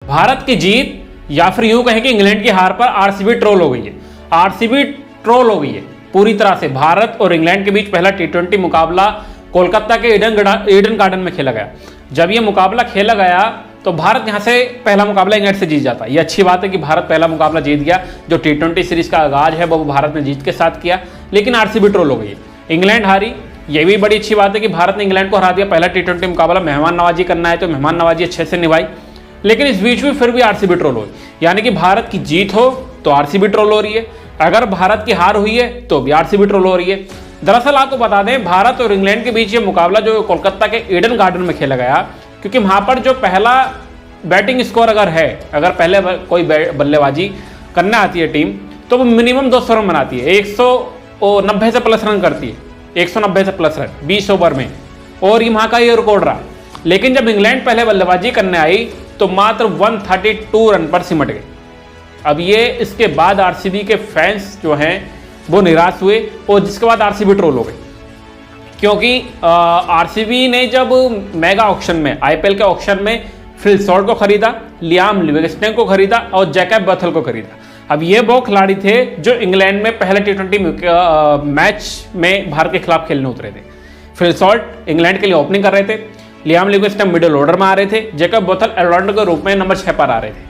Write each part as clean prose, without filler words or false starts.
भारत की जीत या फिर यूं कहें कि इंग्लैंड की हार पर आरसीबी ट्रोल हो गई है। आरसीबी ट्रोल हो गई है पूरी तरह से। भारत और इंग्लैंड के बीच पहला टी20 मुकाबला कोलकाता के ईडन गार्डन में खेला गया। जब यह मुकाबला खेला गया तो भारत यहां से पहला मुकाबला इंग्लैंड से जीत जाता। यह अच्छी बात है कि भारत पहला मुकाबला जीत गया। जो टी20 सीरीज का आगाज है वो भारत ने जीत के साथ किया, लेकिन आरसीबी ट्रोल हो गई है, इंग्लैंड हारी। यह भी बड़ी अच्छी बात है कि भारत ने इंग्लैंड को हरा दिया। पहला टी20 मुकाबला मेहमान नवाजी करना है तो मेहमान नवाजी अच्छे से निभाई, लेकिन इस बीच में फिर भी आरसीबी ट्रोल हुई। यानी कि भारत की जीत हो तो आरसीबी ट्रोल हो रही है, अगर भारत की हार हुई है तो भी आरसीबी ट्रोल हो रही है। दरअसल आपको बता दें, भारत और इंग्लैंड के बीच ये मुकाबला जो कोलकाता के ईडन गार्डन में खेला गया, क्योंकि वहां पर जो पहला बैटिंग स्कोर अगर है, अगर पहले कोई बल्लेबाजी करने आती है टीम, तो वो मिनिमम 200 रन बनाती है। 190 से प्लस रन करती है, 190 से प्लस रन 20 ओवर में, और ये वहां का ये रिकॉर्ड रहा। लेकिन जब इंग्लैंड पहले बल्लेबाजी करने आई तो मात्र 132 रन पर सिमट गए। अब ये इसके बाद आरसीबी के फैंस जो हैं वो निराश हुए, और जिसके बाद आरसीबी ट्रोल हो गई, क्योंकि आरसीबी ने जब मेगा ऑक्शन में, आईपीएल के ऑक्शन में फिल सॉल्ट को खरीदा, लियाम लिविंगस्टन को खरीदा और जैकब बथल को खरीदा। अब ये वो खिलाड़ी थे जो इंग्लैंड में पहले टी20 मैच में भारत के खिलाफ खेलने उतरे थे। फिल सॉल्ट इंग्लैंड के लिए ओपनिंग कर रहे थे, लियाम लिविंगस्टन मिडिल ऑर्डर में आ रहे थे, जैकब बथल ऑलराउंडर के रूप में नंबर 6 पर आ रहे थे।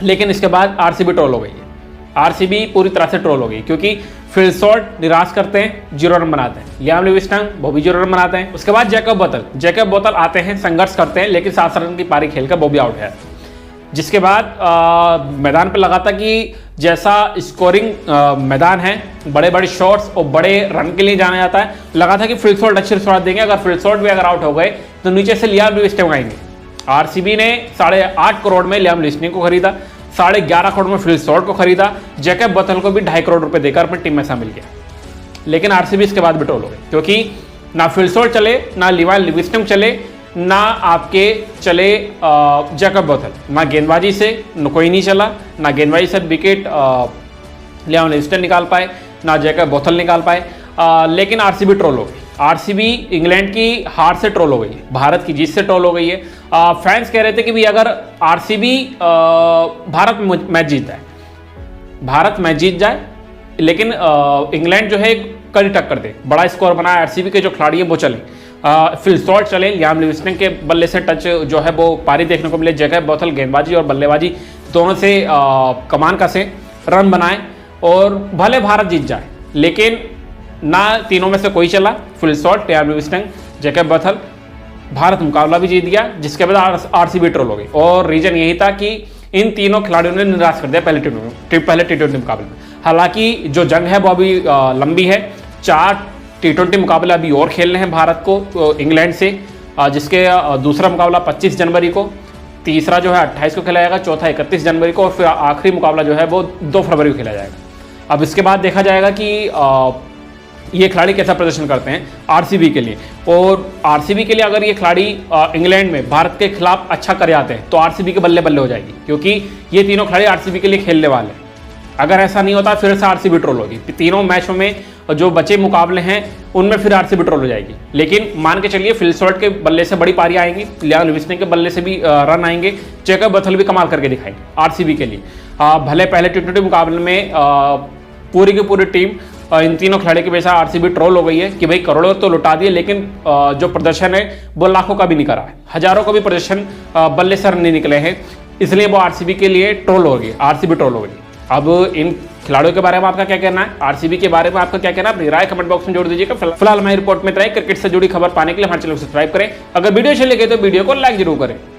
लेकिन इसके बाद आरसीबी ट्रोल हो गई है। आरसीबी पूरी तरह से ट्रोल हो गई, क्योंकि फिल सॉल्ट निराश करते हैं, 0 रन बनाते हैं। लियाम लिविंगस्टन वो भी 0 रन बनाते हैं। उसके बाद जैकब बथल आते हैं, संघर्ष करते हैं, लेकिन 7 रन की पारी खेलकर वो भी आउट है। जिसके बाद मैदान पर लगा था कि जैसा स्कोरिंग मैदान है, बड़े बड़े शॉट्स और बड़े रन के लिए जाना जाता है, लगा था कि फिल सॉल्ट अच्छे शॉट देंगे। अगर फिल सॉल्ट भी अगर आउट हो गए तो नीचे से लियाम लिविंगस्टन आएंगे। आरसीबी ने 8.5 करोड़ में लियाम लिविंगस्टन को खरीदा, 11.5 करोड़ में फिल सॉल्ट को खरीदा, जैकब बथल को भी 2.5 करोड़ रुपए देकर अपनी टीम में शामिल किया। लेकिन आरसीबी इसके बाद भी ट्रोल हो गई, क्योंकि ना फिल सॉल्ट चले, ना लियाम लिविंगस्टन चले, ना आपके चले जैकब बथल, ना गेंदबाजी से कोई नहीं चला, ना गेंदबाजी से विकेट लियाम लिविंगस्टन निकाल पाए, ना जैकब बथल निकाल पाए। लेकिन आरसीबी ट्रोल हो गई। आरसीबी इंग्लैंड की हार से ट्रोल हो गई है, भारत की जीत से ट्रोल हो गई है। फैंस कह रहे थे कि भाई अगर आरसीबी भारत मैच जीत जाए, भारत मैच जीत जाए, लेकिन इंग्लैंड जो है कड़ी टक्कर दे, बड़ा स्कोर बनाए, आरसीबी के जो खिलाड़ी है वो चले, फिल सॉल्ट चले, लियाम लिविंगस्टन के बल्ले से टच जो है वो पारी देखने को मिले, जैकब बथल गेंदबाजी और बल्लेबाजी दोनों से कमान कसे, रन बनाए और भले भारत जीत जाए। लेकिन ना तीनों में से कोई चला, Phil Salt, Liam Livingstone, Jacob bottle, Bharat मुकाबला भी जीत गया, जिसके बाद आरसीबी ट्रोल हो गई। और रीजन यही था कि इन तीनों खिलाड़ियों ने निराश कर दिया पहले टी20 मुकाबले में। हालांकि जो जंग है वो अभी लंबी है, 4 टी20 मुकाबले अभी और खेलने हैं भारत को इंग्लैंड से, जिसके दूसरा मुकाबला 25 जनवरी को, तीसरा जो है 28 को खेला जाएगा, चौथा 31 जनवरी को, और फिर आखिरी मुकाबला जो है वो 2 फरवरी को खेला जाएगा। अब इसके बाद देखा जाएगा कि ये खिलाड़ी कैसा प्रदर्शन करते हैं आरसीबी के लिए। और आरसीबी के लिए अगर ये खिलाड़ी इंग्लैंड में भारत के खिलाफ अच्छा कर आते हैं तो आरसीबी के बल्ले बल्ले हो जाएगी, क्योंकि ये तीनों खिलाड़ी आरसीबी के लिए खेलने वाले हैं। अगर ऐसा नहीं होता फिर से आरसीबी ट्रोल होगी। तीनों मैचों में जो बचे मुकाबले हैं उनमें फिर आरसीबी ट्रोल हो जाएगी। लेकिन मान के चलिए फिल सॉल्ट के बल्ले से बड़ी पारी आएंगी, लियाम लिविंगस्टन के बल्ले से भी रन आएंगे, जैकब बथल भी कमाल करके दिखाएंगे आरसीबी के लिए। भले पहले टी20 मुकाबले में पूरी की पूरी टीम इन तीनों खिलाड़ी की वजह से आरसीबी ट्रोल हो गई है कि भाई करोड़ों तो लुटा दिए, लेकिन जो प्रदर्शन है वो लाखों का भी नहीं करा है, हजारों का भी प्रदर्शन बल्ले से रन नहीं निकले हैं, इसलिए वो आरसीबी के लिए ट्रोल हो गई, आरसीबी ट्रोल हो गई। अब इन खिलाड़ियों के बारे में आपका क्या कहना है, आरसीबी के बारे में आपका क्या कहना है, अपनी राय कमेंट बॉक्स में जोड़ दीजिएगा। फिलहाल हमारी रिपोर्ट में क्रिकेट से जुड़ी खबर पाने के लिए हमारे चैनल को सब्सक्राइब करें। अगर वीडियो अच्छी लगे तो वीडियो को लाइक जरूर करें।